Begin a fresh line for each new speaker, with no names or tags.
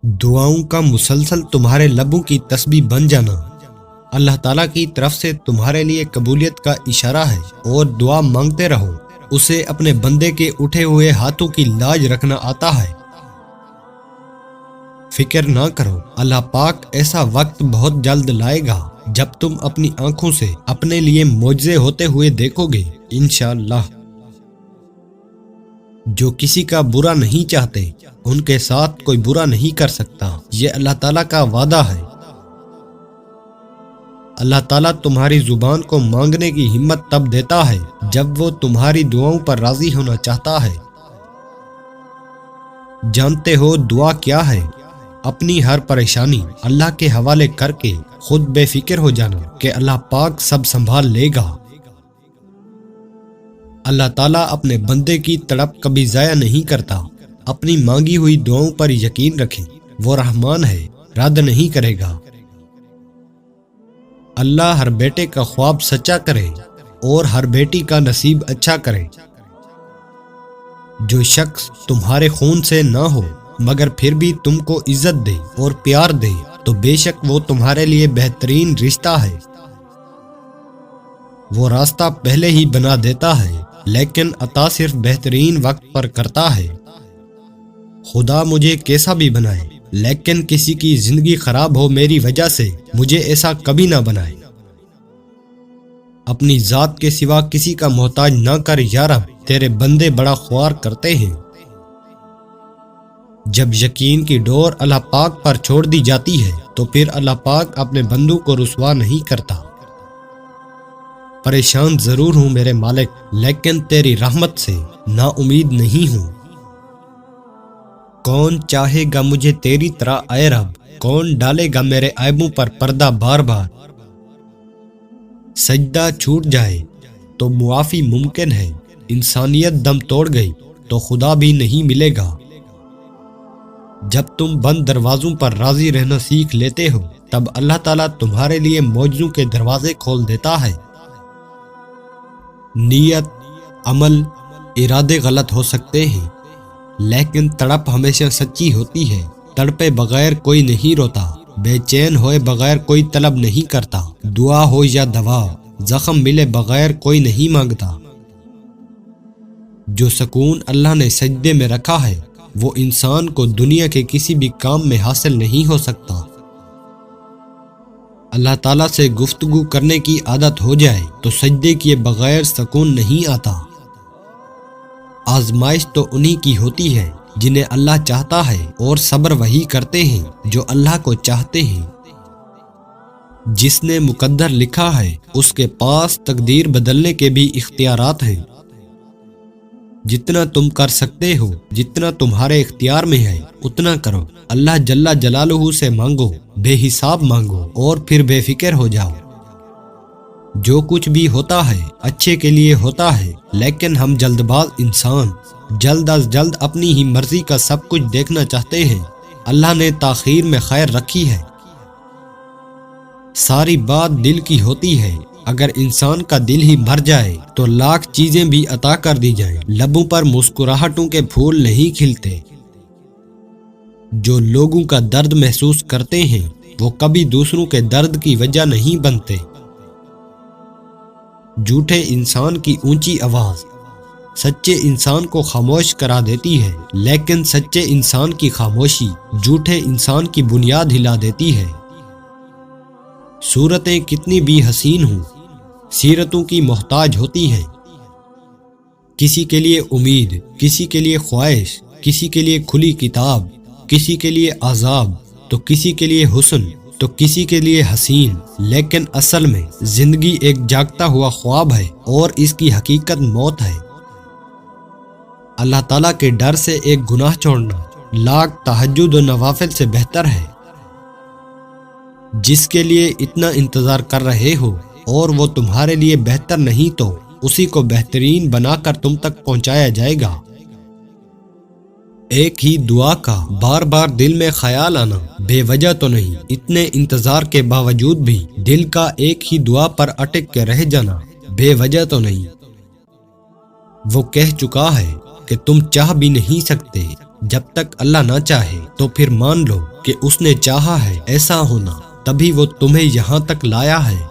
دعاؤں کا مسلسل تمہارے لبوں کی تسبیح بن جانا اللہ تعالیٰ کی طرف سے تمہارے لیے قبولیت کا اشارہ ہے، اور دعا مانگتے رہو، اسے اپنے بندے کے اٹھے ہوئے ہاتھوں کی لاج رکھنا آتا ہے۔ فکر نہ کرو، اللہ پاک ایسا وقت بہت جلد لائے گا جب تم اپنی آنکھوں سے اپنے لیے معجزے ہوتے ہوئے دیکھو گے انشاءاللہ۔ جو کسی کا برا نہیں چاہتے ان کے ساتھ کوئی برا نہیں کر سکتا، یہ اللہ تعالیٰ کا وعدہ ہے۔ اللہ تعالیٰ تمہاری زبان کو مانگنے کی ہمت تب دیتا ہے جب وہ تمہاری دعاؤں پر راضی ہونا چاہتا ہے۔ جانتے ہو دعا کیا ہے؟ اپنی ہر پریشانی اللہ کے حوالے کر کے خود بے فکر ہو جانا کہ اللہ پاک سب سنبھال لے گا۔ اللہ تعالیٰ اپنے بندے کی تڑپ کبھی ضائع نہیں کرتا۔ اپنی مانگی ہوئی دعاؤں پر یقین رکھیں، وہ رحمان ہے، رد نہیں کرے گا۔ اللہ ہر بیٹے کا خواب سچا کرے اور ہر بیٹی کا نصیب اچھا کرے۔ جو شخص تمہارے خون سے نہ ہو مگر پھر بھی تم کو عزت دے اور پیار دے تو بے شک وہ تمہارے لیے بہترین رشتہ ہے۔ وہ راستہ پہلے ہی بنا دیتا ہے لیکن عطا صرف بہترین وقت پر کرتا ہے۔ خدا مجھے کیسا بھی بنائے لیکن کسی کی زندگی خراب ہو میری وجہ سے مجھے ایسا کبھی نہ بنائے۔ اپنی ذات کے سوا کسی کا محتاج نہ کر یا رب، تیرے بندے بڑا خوار کرتے ہیں۔ جب یقین کی ڈور اللہ پاک پر چھوڑ دی جاتی ہے تو پھر اللہ پاک اپنے بندوں کو رسوا نہیں کرتا۔ پریشان ضرور ہوں میرے مالک، لیکن تیری رحمت سے نا امید نہیں ہوں۔ کون چاہے گا مجھے تیری طرح اے رب، کون ڈالے گا میرے عیبوں پر پردہ بار بار۔ سجدہ چھوٹ جائے تو معافی ممکن ہے، انسانیت دم توڑ گئی تو خدا بھی نہیں ملے گا۔ جب تم بند دروازوں پر راضی رہنا سیکھ لیتے ہو تب اللہ تعالیٰ تمہارے لیے معجزوں کے دروازے کھول دیتا ہے۔ نیت، عمل، ارادے غلط ہو سکتے ہیں لیکن تڑپ ہمیشہ سچی ہوتی ہے۔ تڑپے بغیر کوئی نہیں روتا، بے چین ہوئے بغیر کوئی طلب نہیں کرتا، دعا ہو یا دوا، زخم ملے بغیر کوئی نہیں مانگتا۔ جو سکون اللہ نے سجدے میں رکھا ہے وہ انسان کو دنیا کے کسی بھی کام میں حاصل نہیں ہو سکتا۔ اللہ تعالیٰ سے گفتگو کرنے کی عادت ہو جائے تو سجدے کیے بغیر سکون نہیں آتا۔ آزمائش تو انہی کی ہوتی ہے جنہیں اللہ چاہتا ہے، اور صبر وہی کرتے ہیں جو اللہ کو چاہتے ہیں۔ جس نے مقدر لکھا ہے اس کے پاس تقدیر بدلنے کے بھی اختیارات ہیں۔ جتنا تم کر سکتے ہو، جتنا تمہارے اختیار میں ہے اتنا کرو۔ اللہ جل جلالہ سے مانگو، بے حساب مانگو اور پھر بے فکر ہو جاؤ۔ جو کچھ بھی ہوتا ہے اچھے کے لیے ہوتا ہے، لیکن ہم جلد باز انسان جلد از جلد اپنی ہی مرضی کا سب کچھ دیکھنا چاہتے ہیں۔ اللہ نے تاخیر میں خیر رکھی ہے۔ ساری بات دل کی ہوتی ہے، اگر انسان کا دل ہی بھر جائے تو لاکھ چیزیں بھی عطا کر دی جائیں، لبوں پر مسکراہٹوں کے پھول نہیں کھلتے۔ جو لوگوں کا درد محسوس کرتے ہیں وہ کبھی دوسروں کے درد کی وجہ نہیں بنتے۔ جھوٹے انسان کی اونچی آواز سچے انسان کو خاموش کرا دیتی ہے، لیکن سچے انسان کی خاموشی جھوٹے انسان کی بنیاد ہلا دیتی ہے۔ صورتیں کتنی بھی حسین ہوں، سیرتوں کی محتاج ہوتی ہیں۔ کسی کے لیے امید، کسی کے لیے خواہش، کسی کے لیے کھلی کتاب، کسی کے لیے عذاب، تو کسی کے لیے حسن، تو کسی کے لیے حسین، لیکن اصل میں زندگی ایک جاگتا ہوا خواب ہے اور اس کی حقیقت موت ہے۔ اللہ تعالیٰ کے ڈر سے ایک گناہ چھوڑنا لاکھ تہجد و نوافل سے بہتر ہے۔ جس کے لیے اتنا انتظار کر رہے ہو اور وہ تمہارے لیے بہتر نہیں تو اسی کو بہترین بنا کر تم تک پہنچایا جائے گا۔ ایک ہی دعا کا بار بار دل میں خیال آنا بے وجہ تو نہیں، اتنے انتظار کے باوجود بھی دل کا ایک ہی دعا پر اٹک کے رہ جانا بے وجہ تو نہیں۔ وہ کہہ چکا ہے کہ تم چاہ بھی نہیں سکتے جب تک اللہ نہ چاہے، تو پھر مان لو کہ اس نے چاہا ہے ایسا ہونا، تبھی وہ تمہیں یہاں تک لایا ہے۔